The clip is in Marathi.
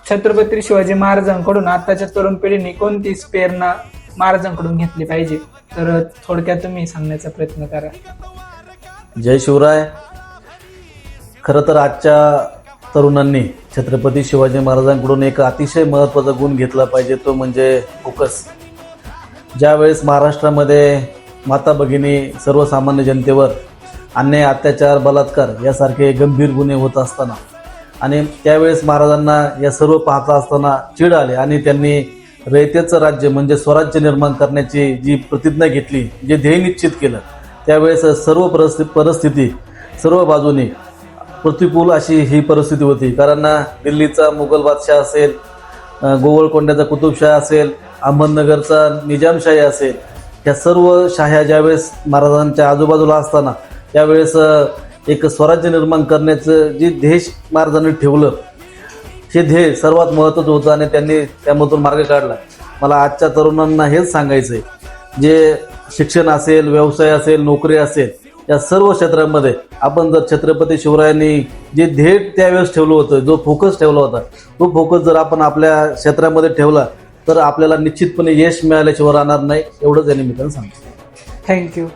छत्रपती शिवाजी महाराजांकडून आताच्या तरुण पिढीने कोणती प्रेरणा महाराजांकडून घेतली पाहिजे, तर थोडक्यात तुम्ही सांगण्याचा प्रयत्न करा. जय शिवराय. खरं तर आजच्या तरुणांनी छत्रपती शिवाजी महाराजांकडून एक अतिशय महत्त्वाचा गुण घेतला पाहिजे, तो म्हणजे फोकस. ज्यावेळेस महाराष्ट्रामध्ये माता भगिनी सर्वसामान्य जनतेवर अन्याय, अत्याचार, बलात्कार यासारखे गंभीर गुन्हे होत असताना आणि त्यावेळेस महाराजांना या सर्व पाहता असताना चिड आले आणि त्यांनी रयतेचं राज्य म्हणजे स्वराज्य निर्माण करण्याची जी प्रतिज्ञा घेतली, जे ध्येय निश्चित केलं, त्यावेळेस सर्व परिस्थिती सर्व बाजूने प्रतिकूल अशी ही परिस्थिती होती. कारण दिल्लीचा मुघल बादशाह असेल, गोवळकोंड्याचा कुतुबशाह असेल, अहमदनगरचा निजामशाही असेल, या सर्व शाह्या ज्यावेळेस महाराजांच्या आजूबाजूला असताना त्यावेळेस एक स्वराज्य निर्माण करण्याचं जे ध्येय महाराजांनी ठेवलं, हे ध्येय सर्वात महत्त्वाचं होतं आणि त्यांनी त्यामधून मार्ग काढला. मला आजच्या तरुणांना हेच सांगायचं आहे, जे शिक्षण असेल, व्यवसाय असेल, नोकरी असेल, या सर्व क्षेत्रामध्ये आपण जर छत्रपती शिवरायांनी जे ध्येय त्यावेळेस ठेवलं होतं, जो फोकस ठेवला होता, तो फोकस जर आपण आपल्या क्षेत्रामध्ये ठेवला तर आपल्याला निश्चितपणे यश मिळाल्याशिवाय राहणार नाही. एवढंच या निमित्तानं सांगतो. थँक्यू.